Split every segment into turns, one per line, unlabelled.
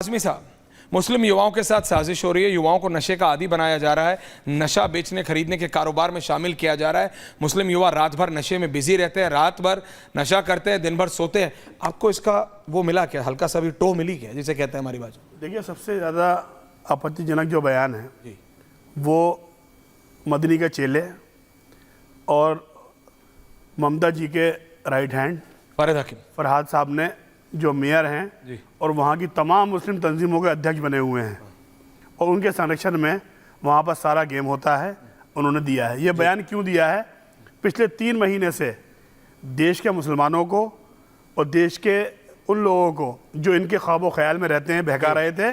आज़मी साहब, मुस्लिम युवाओं के साथ साजिश हो रही है, युवाओं को नशे का आदी बनाया जा रहा है, नशा बेचने खरीदने के कारोबार में शामिल किया जा रहा है। मुस्लिम युवा रात भर नशे में बिजी रहते हैं, रात भर नशा करते हैं, दिन भर सोते हैं। आपको इसका वो मिला क्या, हल्का सा भी टोह मिली क्या, जिसे कहते हैं हमारी भाषा?
देखिए, सबसे ज़्यादा आपत्तिजनक जो बयान है वो मदनी के चेले और ममता जी के राइट हैंड फरहाद साहब ने, जो मेयर हैं और वहाँ की तमाम मुस्लिम तंजीमों के अध्यक्ष बने हुए हैं, और उनके संरक्षण में वहाँ पर सारा गेम होता है, उन्होंने दिया है। ये बयान क्यों दिया है? पिछले 3 महीने से देश के मुसलमानों को और देश के उन लोगों को जो इनके ख्वाब ख्याल में रहते हैं बहका रहे थे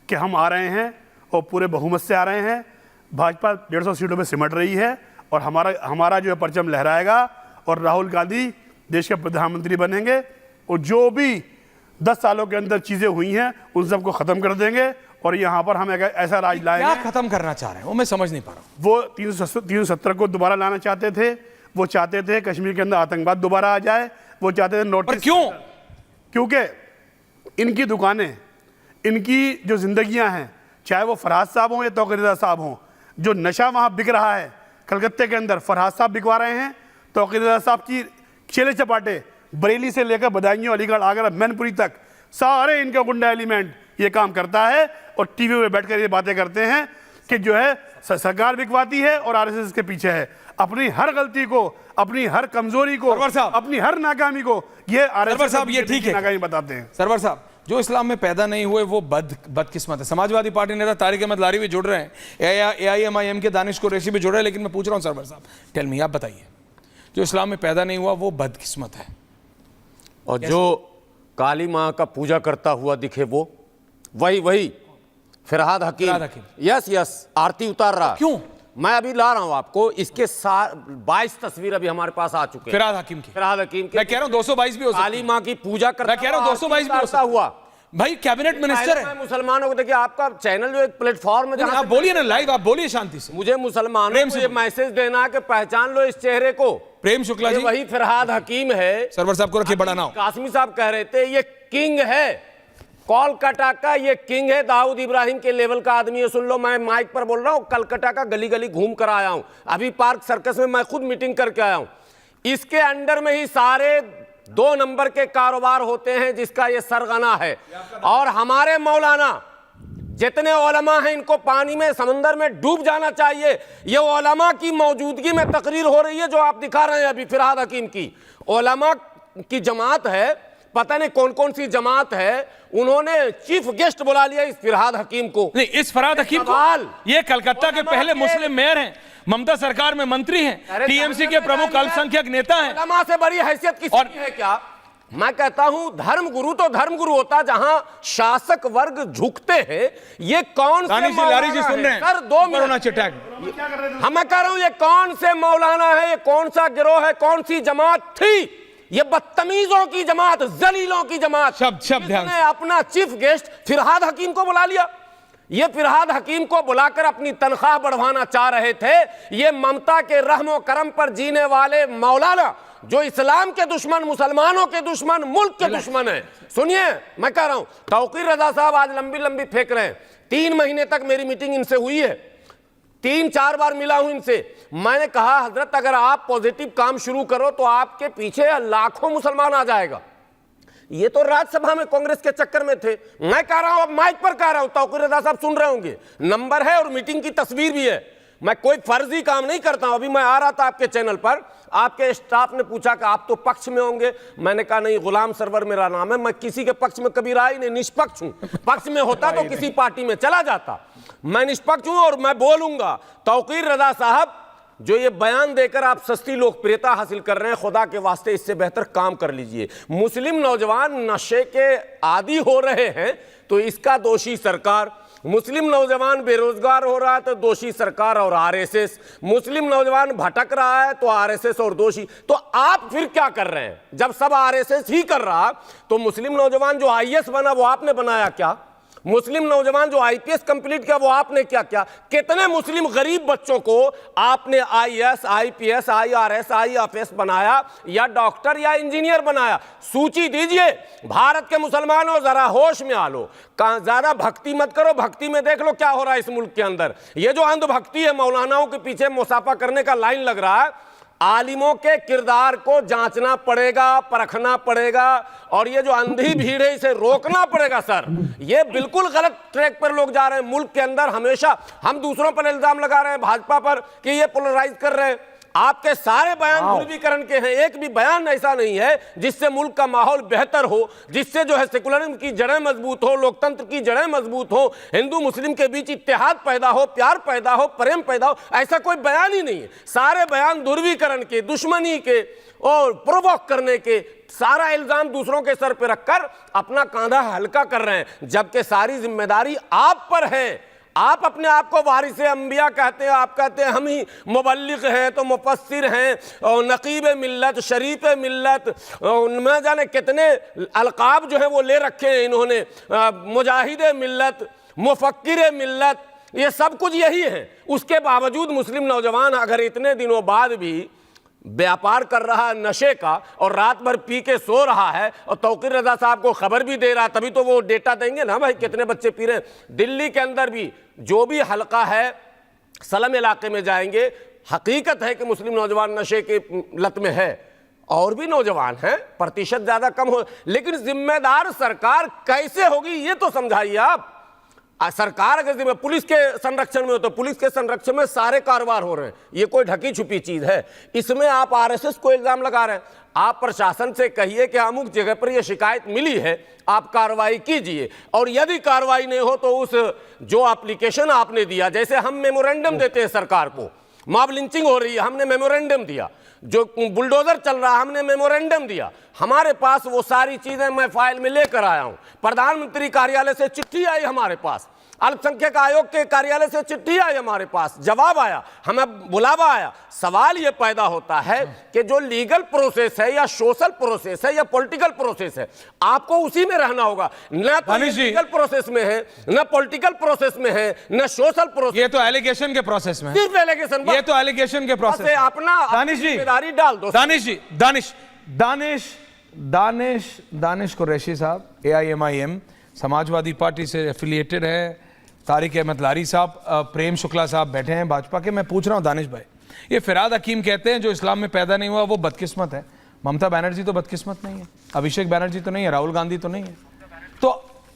कि हम आ रहे हैं और पूरे बहुमत से आ रहे हैं, भाजपा 150 सीटों पे सिमट रही है और हमारा जो है परचम लहराएगा और राहुल गांधी देश के प्रधानमंत्री बनेंगे और जो भी 10 सालों के अंदर चीज़ें हुई हैं उन सबको ख़त्म कर देंगे और यहाँ पर हम ऐसा राज लाएंगे।
क्या ख़त्म करना चाह रहे हैं वो मैं समझ नहीं पा रहा हूँ।
वो 370 को दोबारा लाना चाहते थे, वो चाहते थे कश्मीर के अंदर आतंकवाद दोबारा आ जाए, वो चाहते थे नोटिस।
क्यों?
क्योंकि इनकी दुकानें, इनकी जो जिंदगियां हैं, चाहे वो फरहाद साहब हों या तौकीर रज़ा साहब हों, जो नशा वहाँ बिक रहा है कलकत्ते के अंदर फरहाद साहब बिकवा रहे हैं, तौकीर रज़ा साहब की चेले चपाटे बरेली से लेकर बदायूं, अलीगढ़, आगरा, मैनपुरी तक सारे इनका गुंडा एलिमेंट ये काम करता है और टीवी में बैठकर ये बातें करते हैं कि जो है सरकार बिकवाती है और आरएसएस के पीछे है। अपनी हर गलती को, अपनी हर कमजोरी को, अपनी हर नाकामी को ये आरएसएस साहब ये ठीक है नाकामी बताते हैं।
सरवर साहब, जो इस्लाम में पैदा नहीं हुए वो बदकिस्मत है। समाजवादी पार्टी नेता तारिक अहमद लारी भी जुड़ रहे हैं, AIMIM के दानिश कुरैशी भी जुड़ रहे हैं, लेकिन मैं पूछ रहा हूँ सरवर साहब, टेल मी, आप बताइए, जो इस्लाम में पैदा नहीं हुआ वो बदकिस्मत है
और जो काली माँ का पूजा करता हुआ दिखे वो वही फरहाद हकीम, यस आरती उतार रहा।
क्यों?
मैं अभी ला रहा हूं आपको, इसके 22 तस्वीर अभी हमारे पास आ चुके हैं
फरहाद हकीम की।
मैं
कह रहा हूं 222 भी हो सकती है।
काली माँ की पूजा करता,
मैं कह रहा हूं 222 भी हो
हुआ।
भाई कैबिनेट मिनिस्टर है।
मुसलमानों को देखिए, आपका चैनल जो एक प्लेटफॉर्म है,
आप बोलिए ना लाइव, आप बोलिए शांति से।
मुझे मुसलमानों को ये मैसेज देना है कि पहचान लो इस चेहरे को।
प्रेम शुक्ला जी,
वही फरहाद हकीम है।
सरवर साहब को रखिए बड़ा नाम।
कासमी साहब कह रहे थे ये किंग है, कोलकाता का ये किंग है, दाऊद इब्राहिम के लेवल का आदमी है। सुन लो, मैं माइक पर बोल रहा हूं, कलकत्ता का गली गली घूम कर आया हूं, अभी पार्क सर्कस में मैं खुद मीटिंग करके आया हूं। इसके अंडर में ही सारे 2 नंबर के कारोबार होते हैं जिसका ये सरगना है। और हमारे मौलाना जितने उलमा हैं, इनको पानी में, समंदर में डूब जाना चाहिए। ये उलमा की मौजूदगी में तकरीर हो रही है जो आप दिखा रहे हैं अभी फरहाद हकीम की। उलमा की जमात है, पता नहीं कौन कौन सी जमात है, उन्होंने चीफ गेस्ट बुला लिया इस फरहाद हकीम को।
नहीं, इस फरहाद हकीम को, ये कलकत्ता के पहले मुस्लिम मेयर हैं, ममता सरकार में मंत्री हैं, टीएमसी के प्रमुख अल्पसंख्यक नेता हैं।
उलमा से बड़ी हैसियत किसी की है क्या? मैं कहता हूं धर्मगुरु तो धर्मगुरु होता जहां शासक वर्ग झुकते हैं। ये कौन से
लारी जी सुन रहे हैं
सर? 2
मिनट।
हम मैं कह रहा हूं ये कौन से मौलाना है, ये कौन सा गिरोह है, कौन सी जमात थी? ये बदतमीजों की जमात, जलीलों की जमात।
शब्द
अपना चीफ गेस्ट फरहाद हकीम को बुला लिया। ये फरहाद हकीम को बुलाकर अपनी तनख्वाह बढ़वाना चाह रहे थे। ये ममता के रहमो करम पर जीने वाले मौलाना जो इस्लाम के दुश्मन, मुसलमानों के दुश्मन, मुल्क के दुश्मन है। सुनिए, मैं कह रहा हूं, तौकीर रज़ा साहब आज लंबी फेंक रहे हैं। 3 महीने तक मेरी मीटिंग इनसे हुई है, 3-4 बार मिला हूं इनसे। मैंने कहा हजरत अगर आप पॉजिटिव काम शुरू करो तो आपके पीछे लाखों मुसलमान आ जाएगा। ये तो राज्यसभा में कांग्रेस के चक्कर में थे। मैं कह रहा हूं, अब माइक पर कह रहा हूं, तौकीर रज़ा साहब सुन रहे होंगे, नंबर है और मीटिंग की तस्वीर भी है। मैं कोई फर्जी काम नहीं करता हूं। अभी मैं आ रहा था आपके चैनल पर, आपके स्टाफ ने पूछा कि आप तो पक्ष में होंगे। मैंने कहा नहीं, गुलाम सरवर मेरा नाम है, मैं किसी के पक्ष में कभी रहा ही नहीं, निष्पक्ष हूं। पक्ष में होता तो किसी पार्टी में चला जाता। मैं निष्पक्ष हूं और मैं बोलूंगा। तौकीर रज़ा साहब, जो ये बयान देकर आप सस्ती लोकप्रियता हासिल कर रहे हैं, खुदा के वास्ते इससे बेहतर काम कर लीजिए। मुस्लिम नौजवान नशे के आदी हो रहे हैं तो इसका दोषी सरकार, मुस्लिम नौजवान बेरोजगार हो रहा है तो दोषी सरकार और आरएसएस, मुस्लिम नौजवान भटक रहा है तो आरएसएस और दोषी। तो आप फिर क्या कर रहे हैं? जब सब आरएसएस ही कर रहा तो मुस्लिम नौजवान जो आईएएस बना वो आपने बनाया क्या? मुस्लिम नौजवान जो आईपीएस कंप्लीट किया वो आपने क्या किया? कितने मुस्लिम गरीब बच्चों को आपने आईएएस, आईपीएस, आईआरएस, आईएफएस बनाया या डॉक्टर या इंजीनियर बनाया? सूची दीजिए। भारत के मुसलमानों जरा होश में आ लो, ज्यादा भक्ति मत करो। भक्ति में देख लो क्या हो रहा है इस मुल्क के अंदर। ये जो अंधभक्ति है, मौलानाओं के पीछे मुसाफा करने का लाइन लग रहा है। आलिमों के किरदार को जांचना पड़ेगा, परखना पड़ेगा, और ये जो अंधी भीड़ है इसे रोकना पड़ेगा। सर, ये बिल्कुल गलत ट्रैक पर लोग जा रहे हैं। मुल्क के अंदर हमेशा हम दूसरों पर इल्जाम लगा रहे हैं, भाजपा पर, कि ये पोलराइज कर रहे हैं। आपके सारे बयान ध्रुवीकरण के हैं। एक भी बयान ऐसा नहीं है जिससे मुल्क का माहौल बेहतर हो, जिससे जो है सेकुलरिज्म की जड़ें मजबूत हो, लोकतंत्र की जड़ें मजबूत हो, हिंदू मुस्लिम के बीच इत्तेहाद पैदा हो, प्यार पैदा हो, प्रेम पैदा हो। ऐसा कोई बयान ही नहीं है। सारे बयान ध्रुवीकरण के, दुश्मनी के और प्रोवोक करने के, सारा इल्जाम दूसरों के सर पर रखकर अपना कांधा हल्का कर रहे हैं, जबकि सारी जिम्मेदारी आप पर है। आप अपने आप को वारिस अंबिया कहते हैं। आप कहते हैं हम ही मुबल्लिग हैं, तो मुफस्सिर हैं, और नकीब मिल्लत, शरीफ मिल्लत, न जाने कितने अलकाब जो है वो ले रखे हैं इन्होंने, मुजाहिद मिल्लत, मुफक्किर मिल्लत, ये सब कुछ यही है। उसके बावजूद मुस्लिम नौजवान अगर इतने दिनों बाद भी व्यापार कर रहा है नशे का और रात भर पी के सो रहा है और तौकीर रजा साहब को खबर भी दे रहा है, तभी तो वो डेटा देंगे ना भाई कितने बच्चे पी रहे हैं। दिल्ली के अंदर भी जो भी हलका है, सलम इलाके में जाएंगे, हकीकत है कि मुस्लिम नौजवान नशे के लत में है। और भी नौजवान हैं, प्रतिशत ज्यादा कम हो, लेकिन जिम्मेदार सरकार कैसे होगी ये तो समझाइए आप। सरकार अगर पुलिस के संरक्षण में हो तो पुलिस के संरक्षण में सारे कारोबार हो रहे हैं, ये कोई ढकी छुपी चीज है? इसमें आप आरएसएस को इल्जाम लगा रहे हैं। आप प्रशासन से कहिए कि अमुक जगह पर यह शिकायत मिली है, आप कार्रवाई कीजिए, और यदि कार्रवाई नहीं हो तो उस जो एप्लीकेशन आपने दिया, जैसे हम मेमोरेंडम देते हैं सरकार को, मॉब लिंचिंग हो रही है, हमने मेमोरेंडम दिया, जो बुलडोजर चल रहा है हमने मेमोरेंडम दिया, हमारे पास वो सारी चीजें मैं फाइल में लेकर आया हूं। प्रधानमंत्री कार्यालय से चिट्ठी आई हमारे पास, अल्पसंख्यक आयोग के कार्यालय से चिट्ठी आई हमारे पास, जवाब आया, हमें बुलावा आया। सवाल ये पैदा होता है कि जो लीगल प्रोसेस है या सोशल प्रोसेस है या पॉलिटिकल प्रोसेस है, आपको उसी में रहना होगा। न तो लीगल प्रोसेस में है, न पॉलिटिकल प्रोसेस में है, न सोशल प्रोसेस।
ये तो एलिगेशन के प्रोसेस में,
सिर्फ एलिगेशन,
ये तो एलिगेशन के प्रोसेस में।
अपना जिम्मेदारी डाल दो।
दानिश जी, दानिश कुरैशी साहब AIMIM समाजवादी पार्टी से एफिलिएटेड है। तारिक अहमद लारी साहब, प्रेम शुक्ला साहब बैठे हैं भाजपा के। मैं पूछ रहा हूं दानिश भाई, ये फिराद हकीम कहते हैं जो इस्लाम में पैदा नहीं हुआ वो बदकिस्मत है। ममता बनर्जी तो बदकिस्मत नहीं है, अभिषेक बनर्जी तो नहीं है, राहुल गांधी तो नहीं है, तो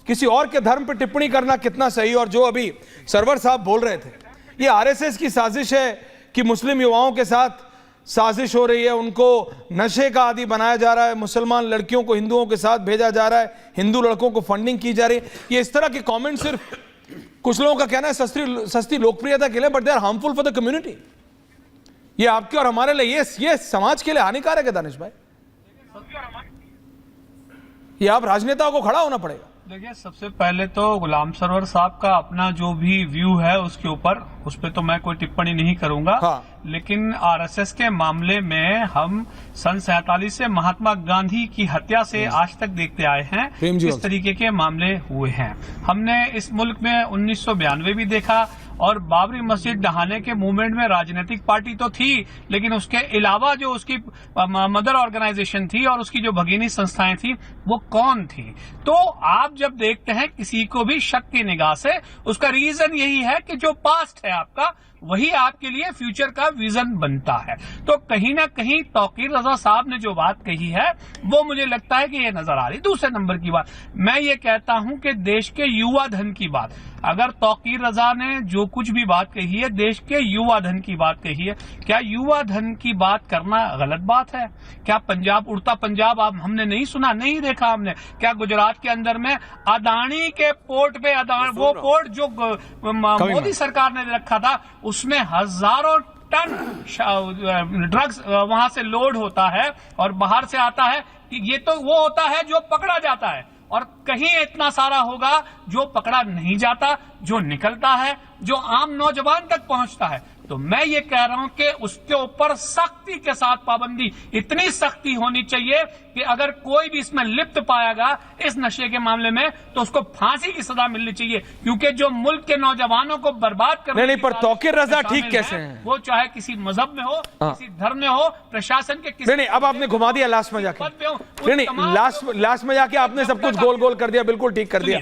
किसी और के धर्म पर टिप्पणी करना कितना सही? और जो अभी सरवर साहब बोल रहे थे, ये RSS की साजिश है कि मुस्लिम युवाओं के साथ साजिश हो रही है, उनको नशे का आदी बनाया जा रहा है, मुसलमान लड़कियों को हिंदुओं के साथ भेजा जा रहा है, हिंदू लड़कों को फंडिंग की जा रही है। ये इस तरह के कमेंट सिर्फ कुछ लोगों का कहना है सस्ती लोकप्रियता के लिए, but they are harmful for the community. ये आपके और हमारे लिए, ये समाज के लिए हानिकारक है दानिश भाई। ये आप राजनेताओं को खड़ा होना पड़ेगा।
देखिए, सबसे पहले तो गुलाम सरवर साहब का अपना जो भी व्यू है उसके ऊपर, उस पर तो मैं कोई टिप्पणी नहीं करूंगा।
हाँ।
लेकिन RSS के मामले में हम सन 47 से महात्मा गांधी की हत्या से आज तक देखते आए हैं इस तरीके के मामले हुए हैं। हमने इस मुल्क में 1992 भी देखा, और बाबरी मस्जिद ढहाने के मूवमेंट में राजनीतिक पार्टी तो थी, लेकिन उसके अलावा जो उसकी मदर ऑर्गेनाइजेशन थी और उसकी जो भगिनी संस्थाएं थी वो कौन थी? तो आप जब देखते हैं किसी को भी शक की निगाह से, उसका रीजन यही है कि जो पास्ट है आपका वही आपके लिए फ्यूचर का विजन बनता है। तो कहीं ना कहीं तौकीर रजा साहब ने जो बात कही है वो मुझे लगता है कि ये नजर आ रही। दूसरे नंबर की बात मैं ये कहता हूं कि देश के युवा धन की बात, अगर तौकीर रजा ने जो कुछ भी बात कही है देश के युवा धन की बात कही है, क्या युवा धन की बात करना गलत बात है? क्या पंजाब, उड़ता पंजाब आप हमने नहीं सुना, नहीं देखा हमने? क्या गुजरात के अंदर में अदानी के पोर्ट पे, वो पोर्ट जो मोदी सरकार ने रखा था उसमें हजारों टन ड्रग्स वहां से लोड होता है और बाहर से आता है? ये तो वो होता है जो पकड़ा जाता है, और कहीं इतना सारा होगा जो पकड़ा नहीं जाता, जो निकलता है, जो आम नौजवान तक पहुंचता है। तो मैं ये कह रहा हूं कि उसके ऊपर सख्ती के साथ पाबंदी, इतनी सख्ती होनी चाहिए कि अगर कोई भी इसमें लिप्त पाएगा इस नशे के मामले में तो उसको फांसी की सजा मिलनी चाहिए, क्योंकि जो मुल्क के नौजवानों को बर्बाद करने
नहीं, पर तौकीर रजा ठीक कैसे हैं?
वो चाहे किसी मजहब में हो, किसी धर्म में हो, प्रशासन के किसी
नहीं, अब आपने घुमा दिया लास्ट में जाके। नहीं, लास्ट में जाके आपने सब कुछ गोल गोल कर दिया, बिल्कुल ठीक कर दिया।